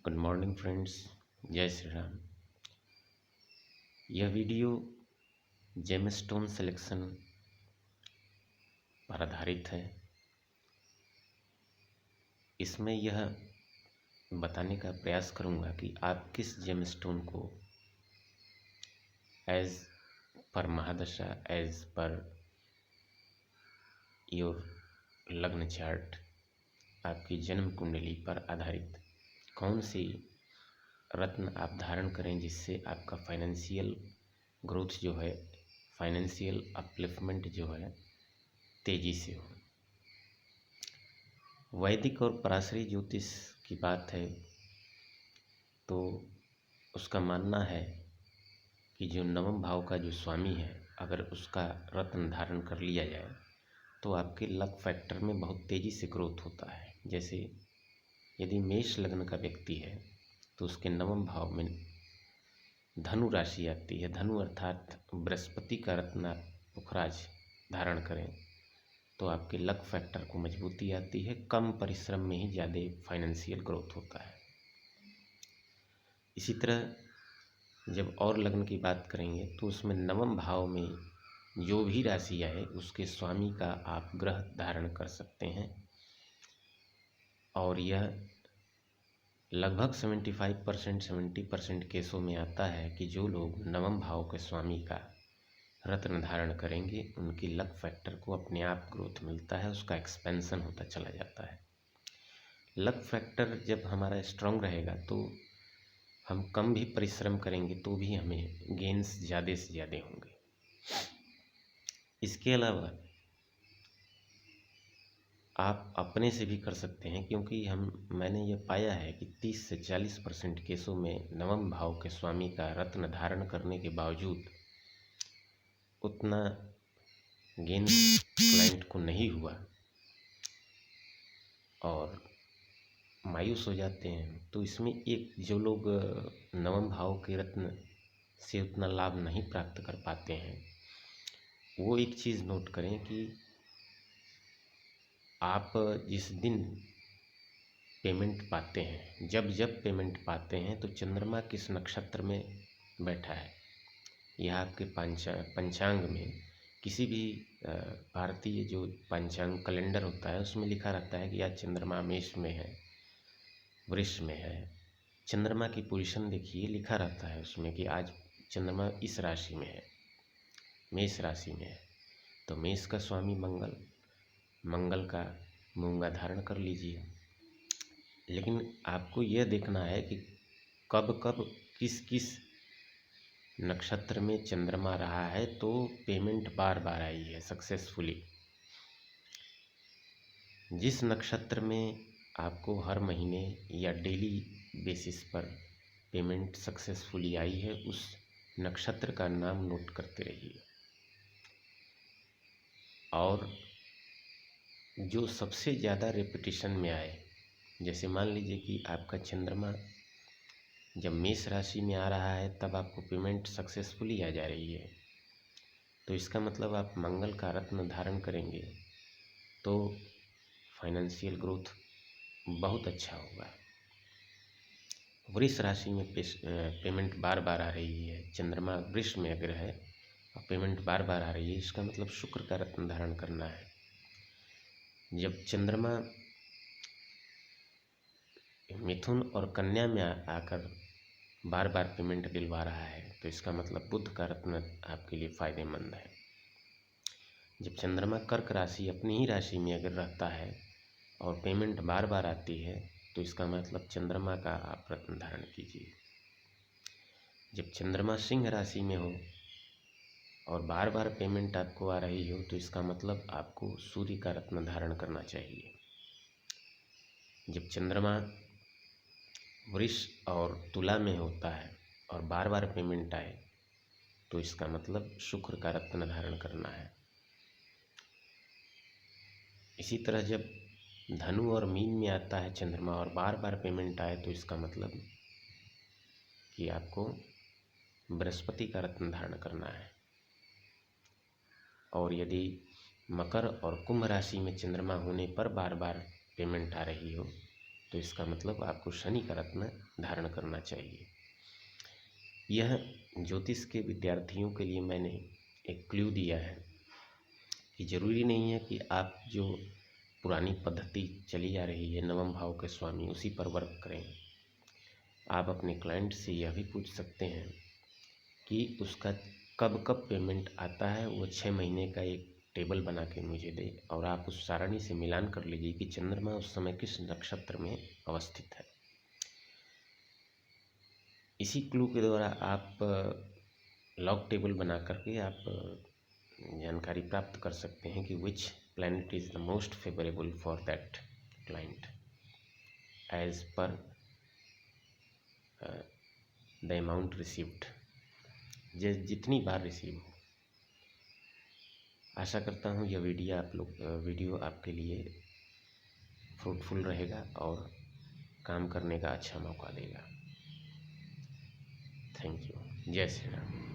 Good morning friends. जय श्री राम। यह video gemstone selection पर आधारित है। इसमें यह बताने का प्रयास करूंगा कि आप किस जेमस्टोन को as per mahadasha, as per your lagna chart, आपकी जन्म कुंडली पर आधारित कौन सी रत्न आप धारण करें जिससे आपका फाइनेंशियल ग्रोथ जो है, फाइनेंशियल अपलिफ्टमेंट जो है तेजी से हो। वैदिक और पराशरी ज्योतिष की बात है तो उसका मानना है कि जो नवम भाव का जो स्वामी है, अगर उसका रत्न धारण कर लिया जाए तो आपके लक फैक्टर में बहुत तेज़ी से ग्रोथ होता है। जैसे यदि मेष लग्न का व्यक्ति है तो उसके नवम भाव में धनु राशि आती है। धनु अर्थात बृहस्पति का रत्न आप पुखराज धारण करें तो आपके लक फैक्टर को मजबूती आती है। कम परिश्रम में ही ज़्यादा फाइनेंशियल ग्रोथ होता है। इसी तरह जब और लग्न की बात करेंगे तो उसमें नवम भाव में जो भी राशि आए उसके स्वामी का आप ग्रह धारण कर सकते हैं और यह लगभग 70% केसों में आता है कि जो लोग नवम भाव के स्वामी का रत्न धारण करेंगे उनकी लक फैक्टर को अपने आप ग्रोथ मिलता है, उसका एक्सपेंशन होता चला जाता है। लक फैक्टर जब हमारा स्ट्रांग रहेगा तो हम कम भी परिश्रम करेंगे तो भी हमें गेन्स ज़्यादा से ज़्यादा होंगे। इसके अलावा आप अपने से भी कर सकते हैं, क्योंकि मैंने ये पाया है कि 30 से 40% केसों में नवम भाव के स्वामी का रत्न धारण करने के बावजूद उतना गेन क्लाइंट को नहीं हुआ और मायूस हो जाते हैं। तो इसमें एक जो लोग नवम भाव के रत्न से उतना लाभ नहीं प्राप्त कर पाते हैं वो एक चीज़ नोट करें कि आप जिस दिन पेमेंट पाते हैं, जब पेमेंट पाते हैं तो चंद्रमा किस नक्षत्र में बैठा है, यह आपके पंचांग में किसी भी भारतीय जो पंचांग कैलेंडर होता है उसमें लिखा रहता है कि आज चंद्रमा मेष में है, वृष में है। चंद्रमा की पोजीशन देखिए, लिखा रहता है उसमें कि आज चंद्रमा इस राशि में है, मेष राशि में है। तो मेष का स्वामी मंगल का मूंगा धारण कर लीजिए। लेकिन आपको यह देखना है कि कब किस किस नक्षत्र में चंद्रमा रहा है तो पेमेंट बार बार आई है सक्सेसफुली। जिस नक्षत्र में आपको हर महीने या डेली बेसिस पर पेमेंट सक्सेसफुली आई है उस नक्षत्र का नाम नोट करते रहिए। और जो सबसे ज़्यादा रेपिटेशन में आए, जैसे मान लीजिए कि आपका चंद्रमा जब मेष राशि में आ रहा है तब आपको पेमेंट सक्सेसफुली आ जा रही है, तो इसका मतलब आप मंगल का रत्न धारण करेंगे तो फाइनेंशियल ग्रोथ बहुत अच्छा होगा। वृष राशि में पेमेंट बार बार आ रही है, चंद्रमा वृष में अगर है और पेमेंट बार बार आ रही है, इसका मतलब शुक्र का रत्न धारण करना है। जब चंद्रमा मिथुन और कन्या में आकर बार बार पेमेंट दिलवा रहा है तो इसका मतलब बुध का रत्न आपके लिए फायदेमंद है। जब चंद्रमा कर्क राशि अपनी ही राशि में अगर रहता है और पेमेंट बार बार आती है तो इसका मतलब चंद्रमा का आप रत्न धारण कीजिए। जब चंद्रमा सिंह राशि में हो और बार बार पेमेंट आपको आ रही हो तो इसका मतलब आपको सूर्य का रत्न धारण करना चाहिए। जब चंद्रमा वृष और तुला में होता है और बार बार पेमेंट आए तो इसका मतलब शुक्र का रत्न धारण करना है। इसी तरह जब धनु और मीन में आता है चंद्रमा और बार बार पेमेंट आए तो इसका मतलब कि आपको बृहस्पति का रत्न धारण करना है। और यदि मकर और कुंभ राशि में चंद्रमा होने पर बार बार पेमेंट आ रही हो तो इसका मतलब आपको शनि का रत्न धारण करना चाहिए। यह ज्योतिष के विद्यार्थियों के लिए मैंने एक क्लू दिया है कि ज़रूरी नहीं है कि आप जो पुरानी पद्धति चली आ रही है नवम भाव के स्वामी उसी पर वर्क करें। आप अपने क्लाइंट से यह भी पूछ सकते हैं कि उसका कब कब पेमेंट आता है, वो 6 महीने का एक टेबल बना के मुझे दे, और आप उस सारणी से मिलान कर लीजिए कि चंद्रमा उस समय किस नक्षत्र में अवस्थित है। इसी क्लू के द्वारा आप लॉग टेबल बना करके आप जानकारी प्राप्त कर सकते हैं कि which planet is the most favourable for that client as per the amount received, जितनी बार रिसीव हो। आशा करता हूँ यह वीडियो आपके लिए फ्रूटफुल रहेगा और काम करने का अच्छा मौका देगा। Thank you. जय श्री राम।